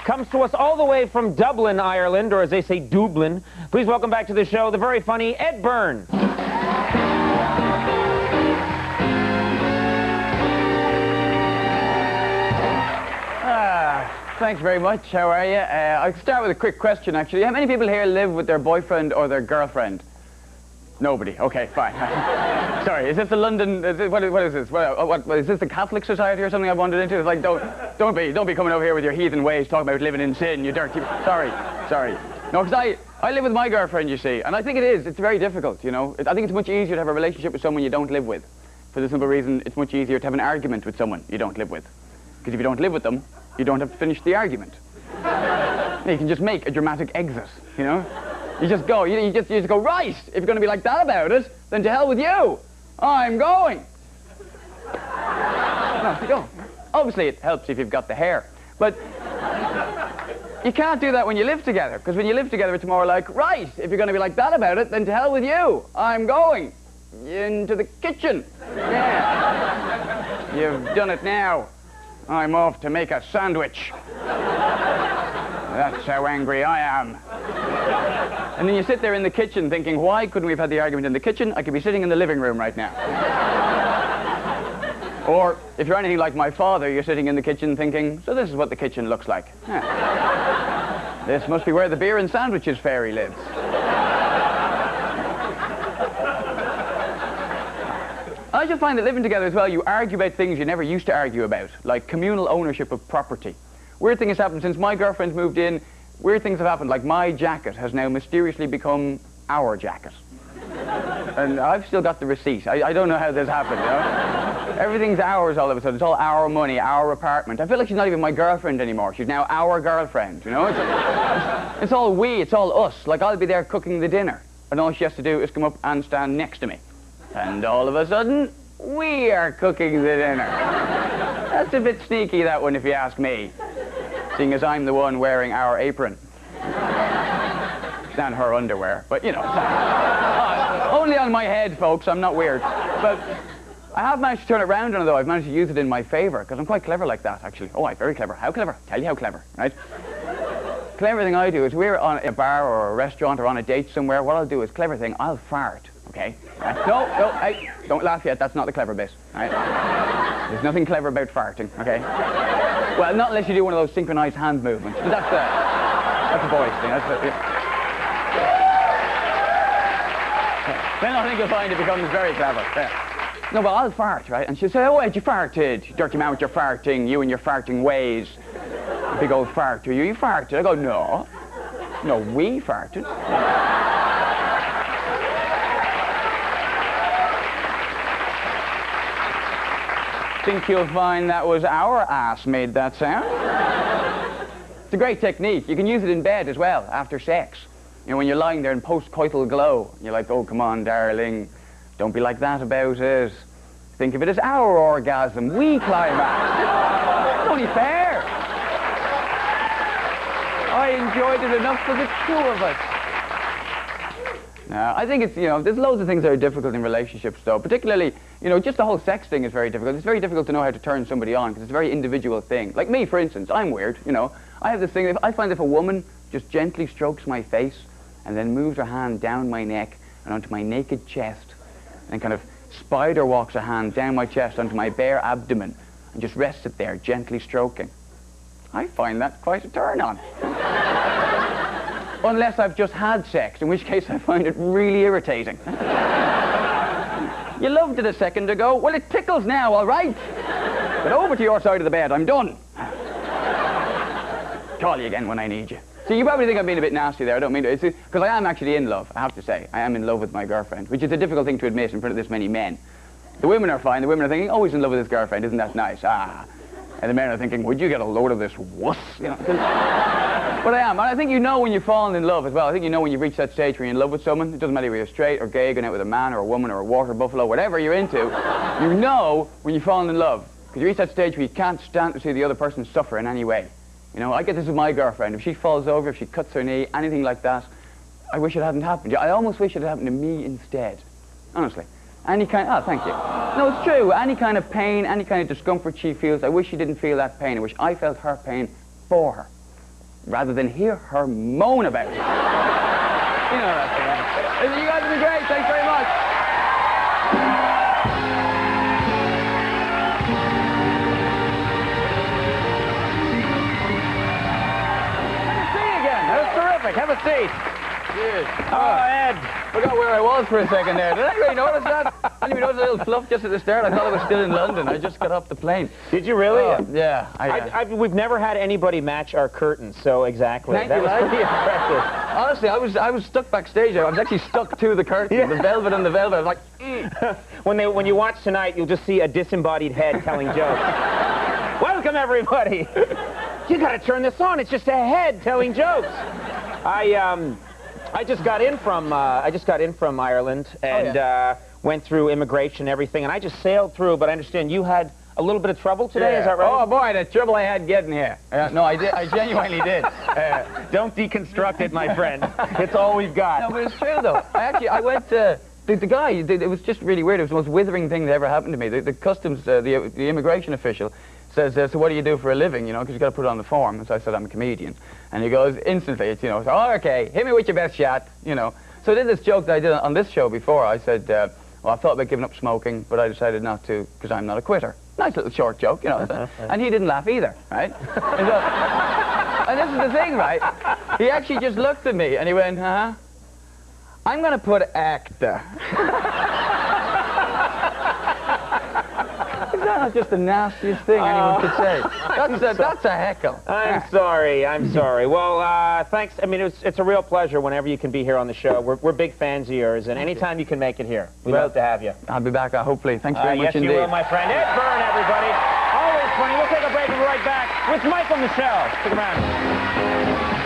comes to us all the way from Dublin, Ireland, or as they say, Dublin. Please welcome back to the show the very funny Ed Byrne. Thanks very much. How are you? I'll start with a quick question, actually. How many people here live with their boyfriend or their girlfriend? Nobody. Okay, fine. Sorry, is this the London... what is this? What, is this the Catholic Society or something I wandered into? It's like, don't be coming over here with your heathen ways, talking about living in sin, you dirty... Sorry. No, because I live with my girlfriend, you see, and I think it's very difficult, you know. I think it's much easier to have a relationship with someone you don't live with. For the simple reason, it's much easier to have an argument with someone you don't live with. Because if you don't live with them, you don't have to finish the argument. You can just make a dramatic exit, you know? You just go, you just go, right, if you're going to be like that about it, then to hell with you. I'm going. No, you don't. Obviously, it helps if you've got the hair. But you can't do that when you live together, because when you live together, it's more like, right, if you're going to be like that about it, then to hell with you. I'm going into the kitchen. Yeah. You've done it now. I'm off to make a sandwich. That's how angry I am. And then you sit there in the kitchen thinking, why couldn't we have had the argument in the kitchen? I could be sitting in the living room right now. Or, if you're anything like my father, you're sitting in the kitchen thinking, so this is what the kitchen looks like. Huh. This must be where the beer and sandwiches fairy lives. I just find that living together as well, you argue about things you never used to argue about, like communal ownership of property. Weird thing has happened since my girlfriend's moved in. Weird things have happened, like my jacket has now mysteriously become our jacket. And I've still got the receipt. I don't know how this happened, you know? Everything's ours all of a sudden. It's all our money, our apartment. I feel like she's not even my girlfriend anymore. She's now our girlfriend, you know? It's all we, it's all us. Like, I'll be there cooking the dinner, and all she has to do is come up and stand next to me. And all of a sudden, we are cooking the dinner. That's a bit sneaky, that one, if you ask me. Seeing as I'm the one wearing our apron. And her underwear, but you know. Only on my head, folks, I'm not weird. But I have managed to turn it around on her, though. I've managed to use it in my favour, because I'm quite clever like that, actually. Oh, I'm very clever. How clever? Tell you how clever, right? Clever thing I do is we're on a bar or a restaurant or on a date somewhere. What I'll do is, clever thing, I'll fart, okay? Right? No, hey, don't laugh yet. That's not the clever bit, right? There's nothing clever about farting, okay? Well, not unless you do one of those synchronized hand movements. But that's a boy's thing. Then I think you'll find it becomes very clever. Yeah. No, but I'll fart, right? And she'll say, oh, wait, you farted. You dirty man with your farting, you and your farting ways. Big old fart, are you? You farted. I go, no. No, we farted. Think you'll find that was our ass made that sound. It's a great technique. You can use it in bed as well, after sex. You know, when you're lying there in post-coital glow, you're like, oh, come on, darling, don't be like that about it. Think of it as our orgasm. We climax. It's only fair. I enjoyed it enough for the two of us. I think it's, you know, there's loads of things that are difficult in relationships, though. Particularly, you know, just the whole sex thing is very difficult. It's very difficult to know how to turn somebody on, because it's a very individual thing. Like me, for instance, I'm weird, you know. I have this thing, I find if a woman just gently strokes my face and then moves her hand down my neck and onto my naked chest and kind of spider walks her hand down my chest onto my bare abdomen and just rests it there, gently stroking, I find that quite a turn on. Unless I've just had sex, in which case I find it really irritating. You loved it a second ago. Well, it tickles now, all right? But over to your side of the bed. I'm done. Call you again when I need you. See, you probably think I'm being a bit nasty there. I don't mean to. Because I am actually in love, I have to say. I am in love with my girlfriend, which is a difficult thing to admit in front of this many men. The women are fine. The women are thinking, oh, he's in love with his girlfriend. Isn't that nice? Ah. And the men are thinking, would you get a load of this wuss? You know, but I am. And I think you know when you've fallen in love as well. I think you know when you've reached that stage where you're in love with someone. It doesn't matter if you're straight or gay, going out with a man or a woman or a water buffalo, whatever you're into. You know when you've fallen in love. Because you reach that stage where you can't stand to see the other person suffer in any way. You know, I get this with my girlfriend. If she falls over, if she cuts her knee, anything like that, I wish it hadn't happened. I almost wish it had happened to me instead. Honestly. Any kind, oh, thank you. No, it's true. Any kind of pain, any kind of discomfort she feels, I wish she didn't feel that pain. I wish I felt her pain for her. rather than hear her moan about it. You know that thing. You guys have been great. Thanks very much. That was terrific. Have a seat. Cheers. Oh, Ed. Forgot where I was for a second there. Did anybody notice that? I didn't even notice a little fluff just at the start. I thought I was still in London. I just got off the plane. Did you really? Yeah. We've never had anybody match our curtains so exactly. Thank that you, was lad. pretty impressive. Honestly, I was stuck backstage. I was actually stuck to the curtain, Yeah. the velvet on the velvet. I was like, When you watch tonight, you'll just see a disembodied head telling jokes. Welcome, everybody. You got to turn this on. It's just a head telling jokes. I just got in from Ireland and went through immigration and everything, and I just sailed through. But I understand you had a little bit of trouble today. Yeah. Is that right? Oh boy, the trouble I had getting here. No, I did. I genuinely did. Don't deconstruct it, my friend. It's all we've got. No, but it's true though. I went to the guy. It was just really weird. It was the most withering thing that ever happened to me. The customs, the immigration official says, so what do you do for a living? You know, because you got to put it on the form. And so I said, I'm a comedian. And he goes instantly, it's, you know, so, oh, okay, hit me with your best shot, you know. So I did this joke that I did on this show before. I said, well, I thought about giving up smoking, but I decided not to because I'm not a quitter. Nice little short joke, you know. And he didn't laugh either, right? And this is the thing, right? He actually just looked at me and he went, I'm going to put actor. That's just the nastiest thing anyone could say. That's a heckle. I'm sorry. Well, thanks. I mean, it's a real pleasure whenever you can be here on the show. We're big fans of yours, and anytime you can make it here, we'd love to have you. I'll be back, hopefully. Thanks very much indeed. Yes, you will, my friend. Ed Byrne, everybody. Always funny. We'll take a break and be right back with Michael Michelle. Stick around.